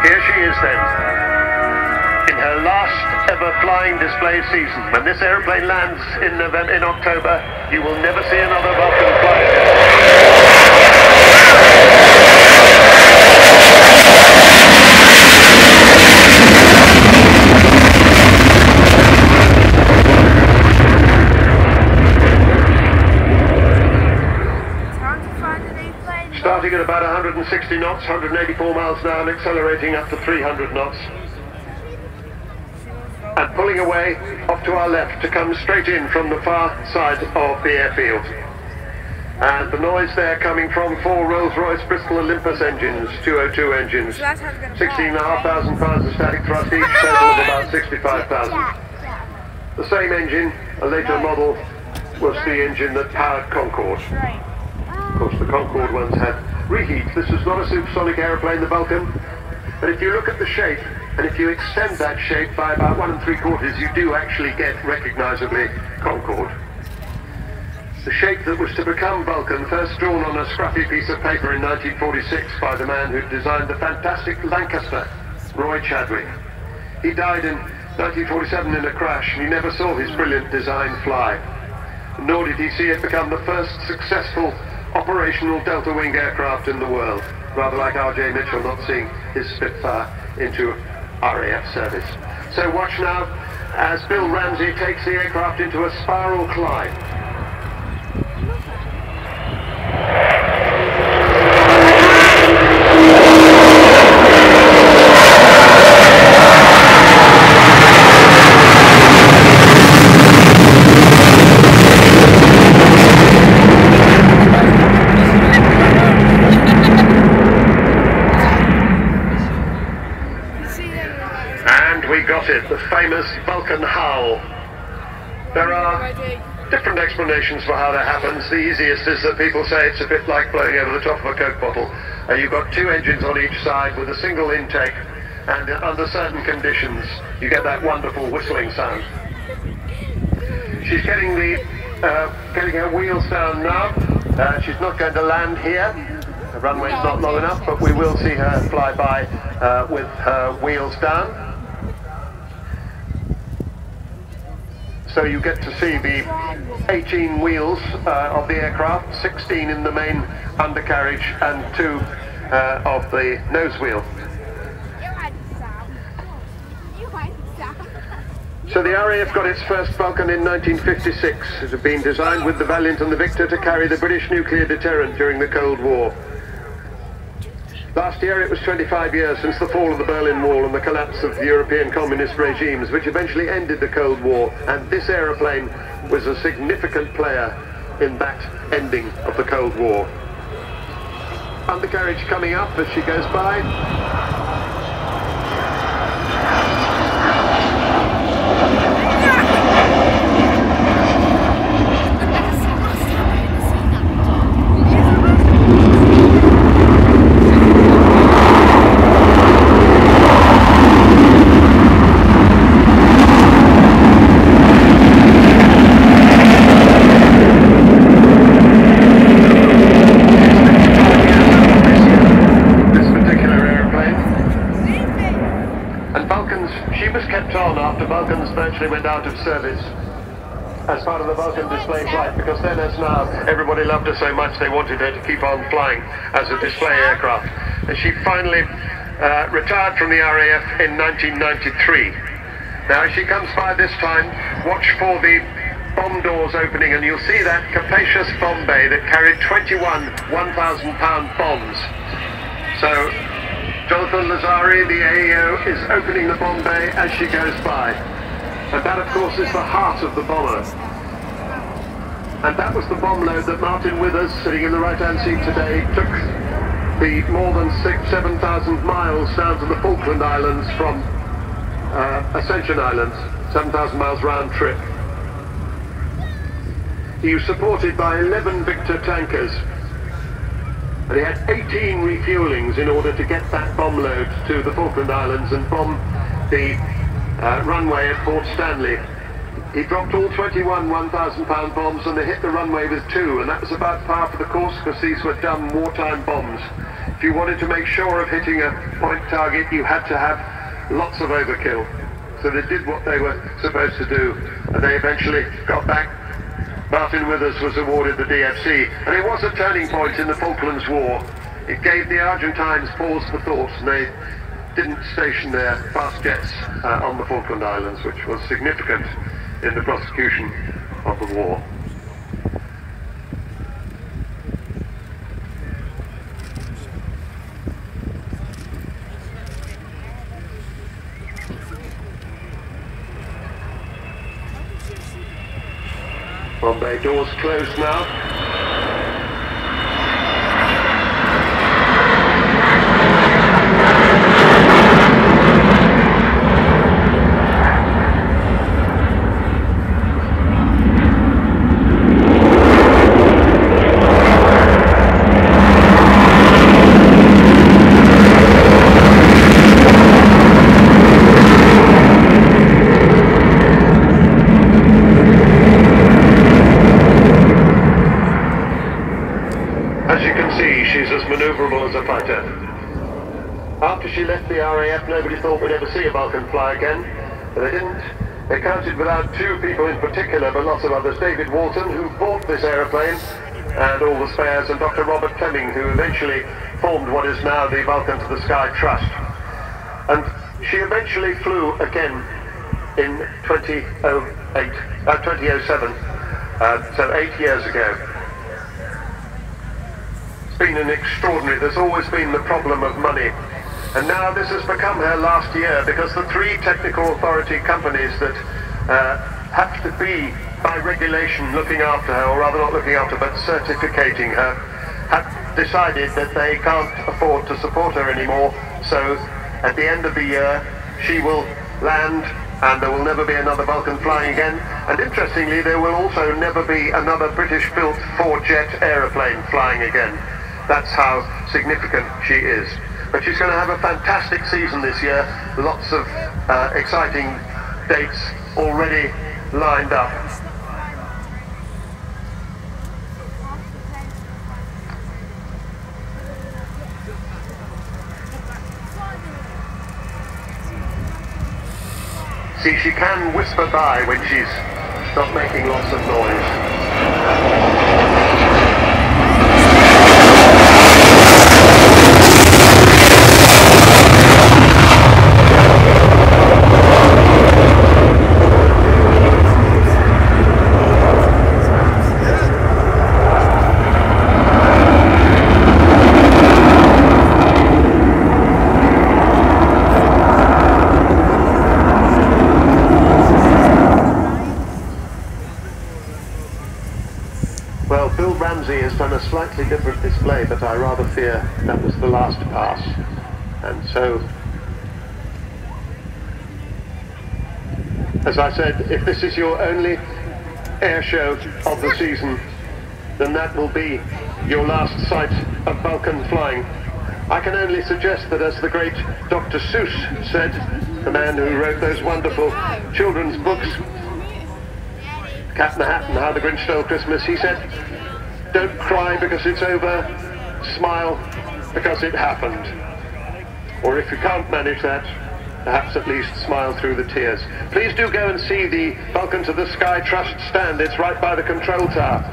Here she is then, in her last ever flying display season. When this aeroplane lands in October, you will never see another Vulcan fly again. Starting at about 160 knots, 184 miles an hour, and accelerating up to 300 knots. And pulling away off to our left to come straight in from the far side of the airfield. And the noise there coming from 4 Rolls-Royce Bristol Olympus engines, 202 engines, 16,500 pounds of static thrust each, total of about 65,000. The same engine, a later model, was the engine that powered Concorde. Of course, the Concorde ones had reheat. This is not a supersonic aeroplane, the Vulcan, but if you look at the shape, and if you extend that shape by about 1 3/4, you do actually get recognisably Concorde. The shape that was to become Vulcan, first drawn on a scruffy piece of paper in 1946 by the man who designed the fantastic Lancaster, Roy Chadwick. He died in 1947 in a crash, and he never saw his brilliant design fly. Nor did he see it become the first successful operational delta-wing aircraft in the world, rather like R.J. Mitchell not seeing his Spitfire into RAF service. So watch now as Bill Ramsey takes the aircraft into a spiral climb. The famous Vulcan howl. There are different explanations for how that happens. The easiest is that people say it's a bit like blowing over the top of a Coke bottle. You've got 2 engines on each side with a single intake, and under certain conditions you get that wonderful whistling sound. She's getting her wheels down now. She's not going to land here. The runway's not long enough, but we will see her fly by with her wheels down. So you get to see the 18 wheels of the aircraft, 16 in the main undercarriage and 2 of the nose wheel. So the RAF got its first Vulcan in 1956. It had been designed with the Valiant and the Victor to carry the British nuclear deterrent during the Cold War. Last year it was 25 years since the fall of the Berlin Wall and the collapse of the European communist regimes, which eventually ended the Cold War, and this aeroplane was a significant player in that ending of the Cold War. Undercarriage coming up as she goes by. Went out of service as part of the Vulcan display flight, because then, as now, everybody loved her so much they wanted her to keep on flying as a display aircraft. And she finally retired from the RAF in 1993. Now as she comes by this time, watch for the bomb doors opening, and you'll see that capacious bomb bay that carried 21 1,000-pound bombs. So Jonathan Lazari, the AEO, is opening the bomb bay as she goes by. And that, of course, is the heart of the bomber. And that was the bomb load that Martin Withers, sitting in the right-hand seat today, took the more than 7,000 miles down to the Falkland Islands from Ascension Islands, 7,000 miles round trip. He was supported by 11 Victor tankers, and he had 18 refuelings in order to get that bomb load to the Falkland Islands and bomb the runway at Port Stanley. He dropped all 21 1,000-pound bombs, and they hit the runway with 2, and that was about par for the course, because these were dumb wartime bombs. if you wanted to make sure of hitting a point target, you had to have lots of overkill. So they did what they were supposed to do, and they eventually got back. Martin Withers was awarded the DFC, and it was a turning point in the Falklands War. It gave the Argentines pause for thought, and they didn't station their fast jets on the Falkland Islands, which was significant in the prosecution of the war. Bombay doors closed now. As you can see, she's as manoeuvrable as a fighter. After she left the RAF, nobody thought we'd ever see a Vulcan fly again, but they didn't. They counted without two people in particular, but lots of others. David Walton, who bought this aeroplane, and all the spares, and Dr. Robert Fleming, who eventually formed what is now the Vulcan to the Sky Trust. And she eventually flew again in 2007, so 8 years ago. Been an extraordinary, there's always been the problem of money, and now this has become her last year because the three technical authority companies that have to be by regulation looking after her, or rather not looking after but certificating her, have decided that they can't afford to support her anymore. So at the end of the year she will land and there will never be another Vulcan flying again, and interestingly there will also never be another British built 4-jet aeroplane flying again. That's how significant she is. But she's going to have a fantastic season this year. Lots of exciting dates already lined up. See, she can whisper by when she's not making lots of noise. Well, Bill Ramsey has done a slightly different display, but I rather fear that was the last pass. And so, as I said, if this is your only air show of the season, then that will be your last sight of Vulcan flying. I can only suggest that, as the great Dr. Seuss said, the man who wrote those wonderful children's books, Cat in the Hat and How the Grinch Stole Christmas, he said, don't cry because it's over, smile because it happened. Or if you can't manage that, perhaps at least smile through the tears. Please do go and see the Vulcan to the Sky Trust stand. It's right by the control tower.